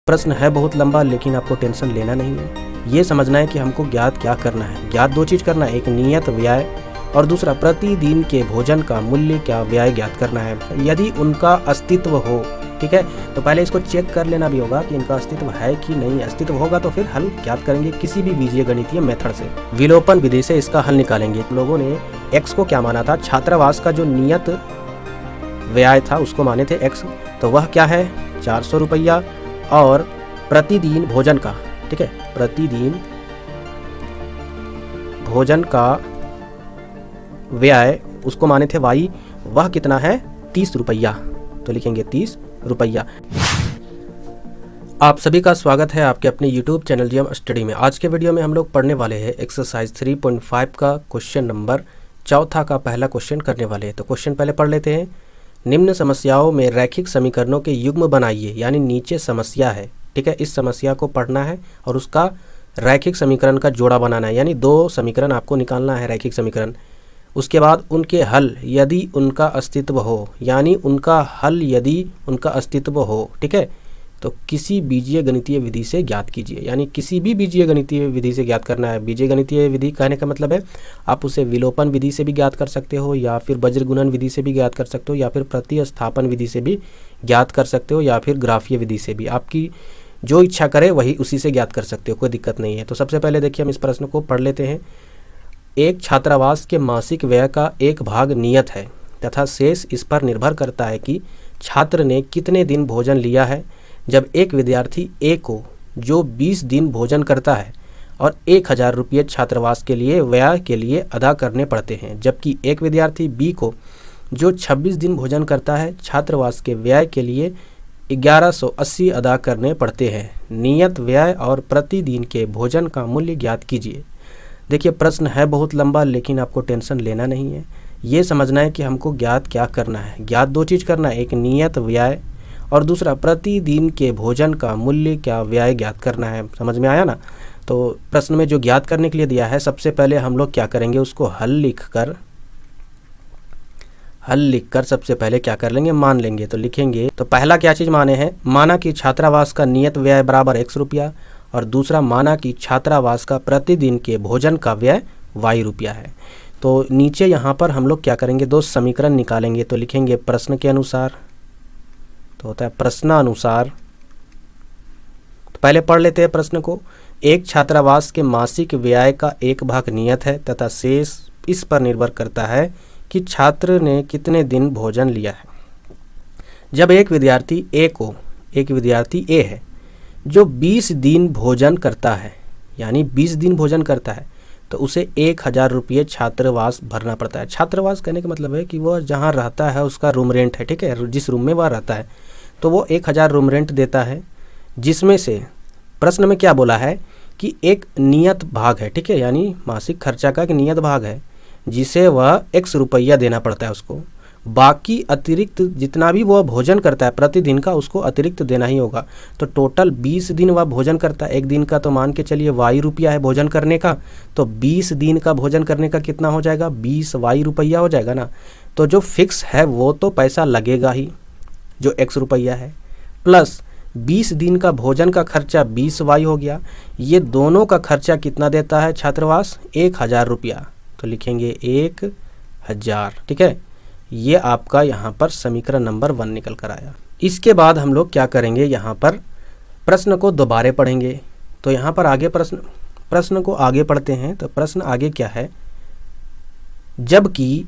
प्रश्न है बहुत लंबा, लेकिन आपको टेंशन लेना नहीं है। ये समझना है कि हमको ज्ञात क्या करना है। ज्ञात दो चीज़ करना है, एक नियत व्यय और दूसरा प्रतिदिन के भोजन का मूल्य क्या व्यय ज्ञात करना है, यदि उनका अस्तित्व हो। ठीक है, तो पहले इसको चेक कर लेना भी होगा कि इनका अस्तित्व है कि नहीं। अस्तित्व होगा तो फिर हल ज्ञात करेंगे किसी भी बीजीय गणितीय मेथड से। विलोपन विधि से इसका हल निकालेंगे। लोगों ने x को क्या माना था, छात्रावास का जो नियत व्यय था उसको माने थे x, तो वह क्या है 400 रुपया, और प्रतिदिन भोजन का, ठीक है, प्रतिदिन भोजन का व्यय उसको माने थे y, वह कितना है 30 रुपया, तो लिखेंगे 30 रुपया। आप सभी का स्वागत है आपके अपने YouTube चैनल जीएम स्टडी में। आज के वीडियो में हम लोग पढ़ने वाले हैं एक्सरसाइज 3.5 का क्वेश्चन नंबर 4 का पहला क्वेश्चन करने वाले हैं। तो क्वेश्चन पहले पढ़ लेते हैं। निम्न समस्याओं में रैखिक समीकरणों के युग्म बनाइए, यानी नीचे समस्या है, ठीक है, इस समस्या को पढ़ना है और उसका रैखिक समीकरण का जोड़ा बनाना है, यानी 2 समीकरण आपको निकालना है रैखिक समीकरण। उसके बाद उनके हल यदि उनका अस्तित्व हो, यानी उनका हल यदि उनका अस्तित्व हो, ठीक है, तो किसी बीजीय गणितीय विधि से ज्ञात कीजिए, यानी किसी भी बीजीय गणितीय विधि से ज्ञात करना है। बीजीय गणितीय विधि कहने का मतलब है आप उसे विलोपन विधि से भी ज्ञात कर सकते हो, या फिर वज्रगुणन विधि से भी ज्ञात कर सकते हो, या फिर प्रतिस्थापन विधि से भी ज्ञात कर सकते हो, या फिर ग्राफीय विधि से भी। आपकी जो इच्छा करे वही उसी से ज्ञात कर सकते हो, कोई दिक्कत नहीं है। तो सबसे पहले देखिए हम इस प्रश्न को पढ़ लेते हैं। एक छात्रावास के मासिक व्यय का एक भाग नियत है तथा शेष इस पर निर्भर करता है कि छात्र ने कितने दिन भोजन लिया है। जब एक विद्यार्थी ए को जो 20 दिन भोजन करता है और 1000 रुपये छात्रावास के लिए व्यय के लिए अदा करने पड़ते हैं, जबकि एक विद्यार्थी बी को जो 26 दिन भोजन करता है छात्रावास के व्यय के लिए 1180 अदा करने पड़ते हैं। नियत व्यय और प्रतिदिन के भोजन का मूल्य ज्ञात कीजिए। देखिए प्रश्न है बहुत लंबा, लेकिन आपको टेंशन लेना नहीं है। ये समझना है कि हमको ज्ञात क्या करना है। ज्ञात 2 चीज़ करना है, एक नियत व्यय और दूसरा प्रतिदिन के भोजन का मूल्य क्या व्यय ज्ञात करना है। समझ में आया ना। तो प्रश्न में जो ज्ञात करने के लिए दिया है, सबसे पहले हम लोग क्या करेंगे, उसको हल लिखकर सबसे पहले क्या कर लेंगे, मान लेंगे। तो लिखेंगे, तो पहला क्या चीज़ माने हैं, माना कि छात्रावास का नियत व्यय बराबर x रुपया, और दूसरा माना कि छात्रावास का प्रतिदिन के भोजन का व्यय y रुपया है। तो नीचे यहाँ पर हम लोग क्या करेंगे, 2 समीकरण निकालेंगे। तो लिखेंगे प्रश्न के अनुसार, तो होता है प्रश्नानुसार। तो पहले पढ़ लेते हैं प्रश्न को। एक छात्रावास के मासिक व्यय का एक भाग नियत है तथा शेष इस पर निर्भर करता है कि छात्र ने कितने दिन भोजन लिया है। जब एक विद्यार्थी ए है जो 20 दिन भोजन करता है, यानी 20 दिन भोजन करता है, तो उसे 1000 रुपये छात्रावास भरना पड़ता है। छात्रावास कहने का मतलब है कि वह जहाँ रहता है उसका रूम रेंट है, ठीक है, जिस रूम में वह रहता है, तो वो 1000 रूम रेंट देता है, जिसमें से प्रश्न में क्या बोला है कि एक नियत भाग है, ठीक है, यानी मासिक खर्चा का एक नियत भाग है जिसे वह x रुपया देना पड़ता है उसको। बाकी अतिरिक्त जितना भी वह भोजन करता है प्रतिदिन का, उसको अतिरिक्त देना ही होगा। तो टोटल 20 दिन वह भोजन करता है, एक दिन का तो मान के चलिए y रुपया है भोजन करने का, तो 20 दिन का भोजन करने का कितना हो जाएगा, 20 y रुपया हो जाएगा ना। तो जो फिक्स है वो तो पैसा लगेगा ही, जो x रुपया है, प्लस 20 दिन का भोजन का खर्चा 20 y हो गया। ये दोनों का खर्चा कितना देता है छात्रावास, 1000 रुपया। तो लिखेंगे 1000, ठीक है। ये आपका यहाँ पर समीकरण नंबर 1 निकल कर आया। इसके बाद हम लोग क्या करेंगे, यहाँ पर प्रश्न को दोबारा पढ़ेंगे। तो यहाँ पर आगे प्रश्न को आगे पढ़ते हैं। तो प्रश्न आगे क्या है, जबकि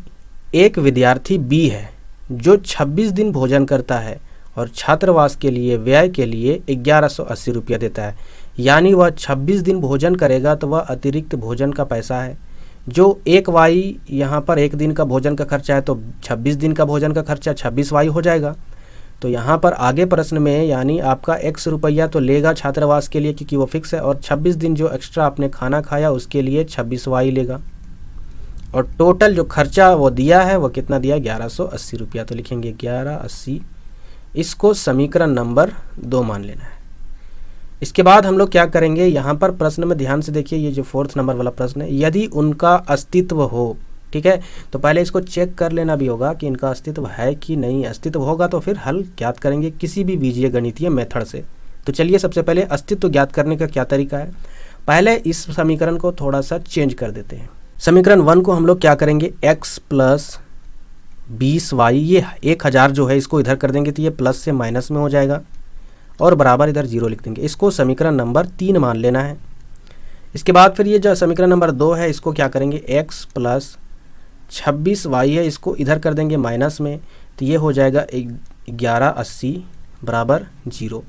एक विद्यार्थी बी है जो 26 दिन भोजन करता है और छात्रावास के लिए व्यय के लिए 1180 रुपया देता है, यानी वह 26 दिन भोजन करेगा तो वह अतिरिक्त भोजन का पैसा है। जो 1 y यहाँ पर एक दिन का भोजन का खर्चा है, तो 26 दिन का भोजन का खर्चा 26 y हो जाएगा। तो यहाँ पर आगे प्रश्न में यानी आपका x रुपया तो लेगा छात्रावास के लिए क्योंकि वो फिक्स है, और 26 दिन जो एक्स्ट्रा आपने खाना खाया उसके लिए 26 y लेगा, और टोटल जो खर्चा वो दिया है वो कितना दिया, 1180 रुपया। तो लिखेंगे 1180, इसको समीकरण नंबर 2 मान लेना है। इसके बाद हम लोग क्या करेंगे, यहाँ पर प्रश्न में ध्यान से देखिए, ये जो 4th नंबर वाला प्रश्न है, यदि उनका अस्तित्व हो, ठीक है, तो पहले इसको चेक कर लेना भी होगा कि इनका अस्तित्व है कि नहीं। अस्तित्व होगा तो फिर हल ज्ञात करेंगे किसी भी बीजीय गणितीय मेथड से। तो चलिए सबसे पहले अस्तित्व ज्ञात करने का क्या तरीका है, पहले इस समीकरण को थोड़ा सा चेंज कर देते हैं। समीकरण 1 को हम लोग क्या करेंगे, x प्लस 20y, ये 1000 जो है इसको इधर कर देंगे तो ये प्लस से माइनस में हो जाएगा और बराबर इधर 0 लिख देंगे। इसको समीकरण नंबर 3 मान लेना है। इसके बाद फिर ये जो समीकरण नंबर 2 है इसको क्या करेंगे, x प्लस 26y है, इसको इधर कर देंगे माइनस में, तो ये हो जाएगा 1180 बराबर 0।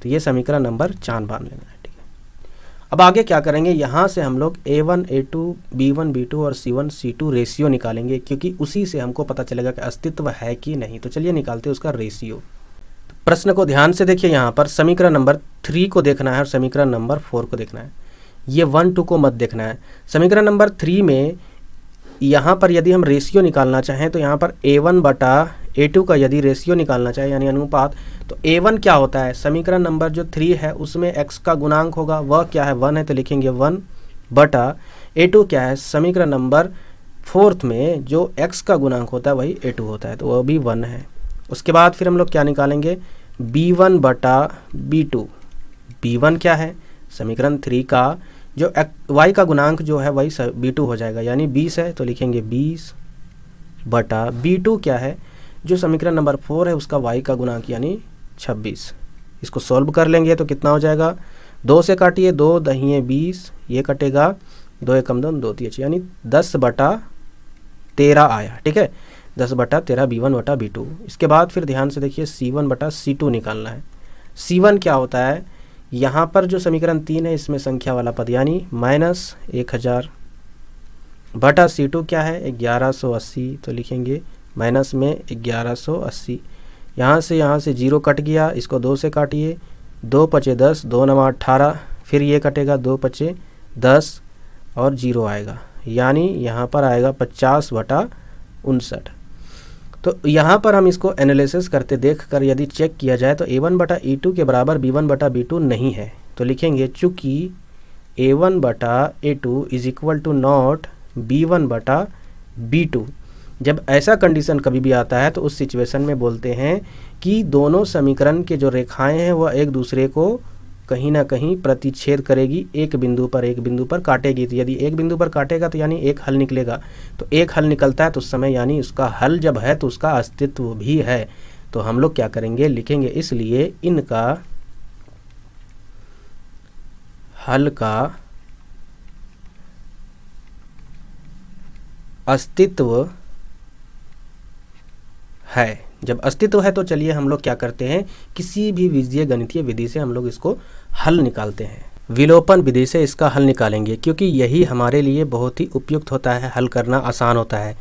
तो ये समीकरण नंबर 4 मान लेना है, ठीक है। अब आगे क्या करेंगे, यहाँ से हम लोग a1 a2 b1 b2 और c1 c2 रेशियो निकालेंगे, क्योंकि उसी से हमको पता चलेगा कि अस्तित्व है कि नहीं। तो चलिए निकालते हैं उसका रेशियो। प्रश्न को ध्यान से देखिए, यहाँ पर समीकरण नंबर 3 को देखना है और समीकरण नंबर 4 को देखना है, ये 1 2 को मत देखना है। समीकरण नंबर 3 में यहाँ पर यदि हम रेशियो निकालना चाहें तो यहाँ पर a1 बटा a2 का यदि रेशियो निकालना चाहे यानी अनुपात, तो a1 क्या होता है, समीकरण नंबर जो 3 है उसमें x का गुणांक होगा, वह क्या है 1 है, तो लिखेंगे 1 बटा a2 क्या है, समीकरण नंबर 4 में जो x का गुणांक होता है वही a2 होता है, तो वह भी 1 है। उसके बाद फिर हम लोग क्या निकालेंगे, b1 बटा b2, b1 क्या है, समीकरण 3 का जो y का गुणांक जो है वही b2 हो जाएगा, यानी 20 है, तो लिखेंगे 20 बटा b2 क्या है, जो समीकरण नंबर 4 है उसका y का गुणांक यानी 26। इसको सॉल्व कर लेंगे तो कितना हो जाएगा, 2 से काटिए, 2 दहिए 20, ये कटेगा 2 एकम 2 2 3, यानी 10 बटा 13 आया, ठीक है, 10 बटा 13 b1 बटा b2। इसके बाद फिर ध्यान से देखिए c1 बटा c2 निकालना है। c1 क्या होता है, यहाँ पर जो समीकरण 3 है इसमें संख्या वाला पद यानी माइनस 1000 बटा c2 क्या है 1180, तो लिखेंगे माइनस में 1180। यहाँ से 0 कट गया, इसको 2 से काटिए, 2 पचे 10, 2 9 18, फिर ये कटेगा 2 पचे 10 और 0 आएगा, यानी यहाँ पर आएगा 50 बटा 59। तो यहाँ पर हम इसको एनालिसिस करते देख कर यदि चेक किया जाए तो a1 बटा e2 के बराबर b1 बटा b2 नहीं है, तो लिखेंगे चूँकि a1 बटा a2 is equal to not b1 बटा b2। जब ऐसा कंडीशन कभी भी आता है तो उस सिचुएशन में बोलते हैं कि दोनों समीकरण के जो रेखाएं हैं वह एक दूसरे को कहीं ना कहीं प्रतिच्छेद करेगी, एक बिंदु पर काटेगी। तो यदि एक बिंदु पर काटेगा तो यानी एक हल निकलेगा, तो एक हल निकलता है तो उस समय यानी उसका हल जब है तो उसका अस्तित्व भी है। तो हम लोग क्या करेंगे, लिखेंगे इसलिए इनका हल का अस्तित्व है। जब अस्तित्व है तो चलिए हम लोग क्या करते हैं, किसी भी बीजीय गणितीय विधि से हम लोग इसको हल निकालते हैं। विलोपन विधि से इसका हल निकालेंगे, क्योंकि यही हमारे लिए बहुत ही उपयुक्त होता है, हल करना आसान होता है।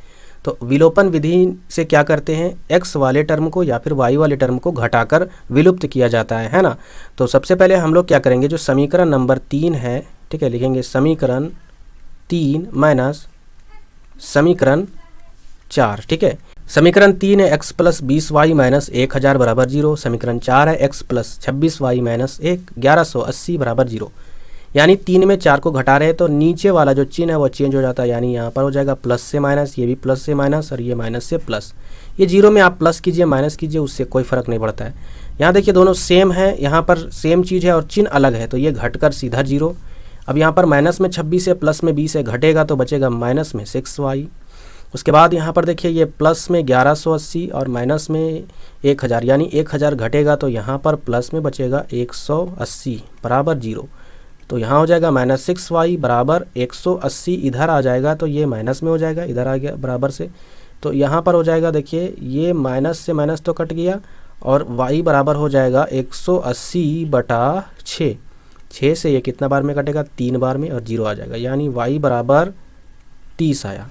तो विलोपन विधि से क्या करते हैं, x वाले टर्म को या फिर y वाले टर्म को घटाकर विलुप्त किया जाता है ना। तो सबसे पहले हम लोग क्या करेंगे, जो समीकरण नंबर 3 है, ठीक है, लिखेंगे समीकरण 3 माइनस समीकरण 4, ठीक है। समीकरण 3 है x प्लस 20y माइनस 1000 बराबर 0। समीकरण 4 है x प्लस 26y माइनस 1180 बराबर 0। यानी 3 में 4 को घटा रहे हैं तो नीचे वाला जो चिन्ह है वो चेंज हो जाता है, यानी यहाँ पर हो जाएगा प्लस से माइनस, ये भी प्लस से माइनस और ये माइनस से प्लस। ये 0 में आप प्लस कीजिए माइनस कीजिए, उससे कोई फ़र्क नहीं पड़ता है। यहाँ देखिए दोनों सेम है, यहाँ पर सेम चीज़ है और चिन्ह अलग है, तो ये घटकर सीधा 0। अब यहाँ पर माइनस में 26 है, प्लस में 20 है, घटेगा तो बचेगा माइनस में 6y। उसके बाद यहाँ पर देखिए ये प्लस में 1180 और माइनस में 1000, यानी 1000 घटेगा तो यहाँ पर प्लस में बचेगा 180 बराबर 0। तो यहाँ हो जाएगा माइनस 6y बराबर 180, इधर आ जाएगा तो ये माइनस में हो जाएगा, इधर आ गया बराबर से, तो यहाँ पर हो जाएगा देखिए ये माइनस से माइनस तो कट गया और y बराबर हो जाएगा 180 बटा 6। 6 से ये कितना बार में कटेगा, 3 बार में, और 0 आ जाएगा, यानी y बराबर 30 आया।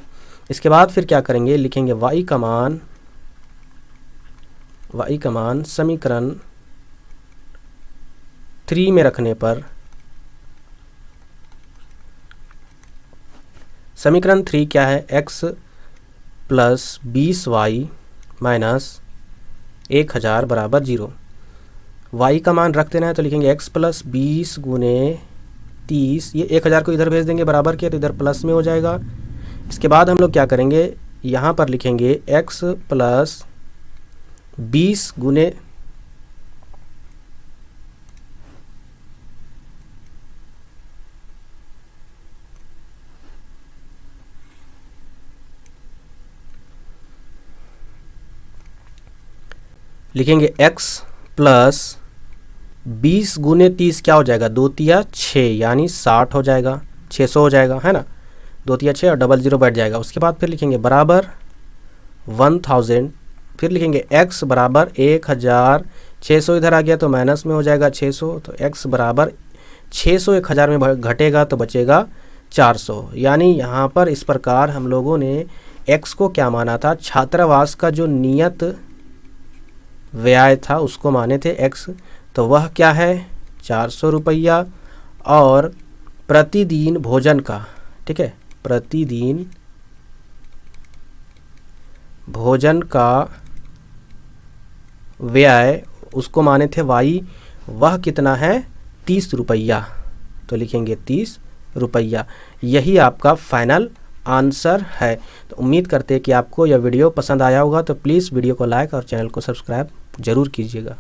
इसके बाद फिर क्या करेंगे, लिखेंगे y का मान समीकरण 3 में रखने पर, समीकरण 3 क्या है, x प्लस 20y माइनस 1000 बराबर 0। y का मान रख देना है तो लिखेंगे x प्लस 20 गुने 30, ये 1000 को इधर भेज देंगे बराबर किया तो इधर प्लस में हो जाएगा। इसके बाद हम लोग क्या करेंगे, यहाँ पर लिखेंगे x प्लस 20 गुने लिखेंगे x प्लस 20 गुने 30 क्या हो जाएगा, 2 तिया 6 यानी 60 हो जाएगा, 600 हो जाएगा, है ना। 2 तिया 6 और डबल जीरो बैठ जाएगा। उसके बाद फिर लिखेंगे बराबर 1000, फिर लिखेंगे x बराबर 1000, 600 इधर आ गया तो माइनस में हो जाएगा 600, तो x बराबर 600 1000 में घटेगा तो बचेगा 400। यानी यहाँ पर इस प्रकार हम लोगों ने x को क्या माना था, छात्रावास का जो नियत व्यय था उसको माने थे x, तो वह क्या है 400 रुपया, और प्रतिदिन भोजन का, ठीक है, प्रतिदिन भोजन का व्यय उसको माने थे y, वह कितना है 30 रुपया, तो लिखेंगे 30 रुपया। यही आपका फाइनल आंसर है। तो उम्मीद करते हैं कि आपको यह वीडियो पसंद आया होगा, तो प्लीज़ वीडियो को लाइक और चैनल को सब्सक्राइब ज़रूर कीजिएगा।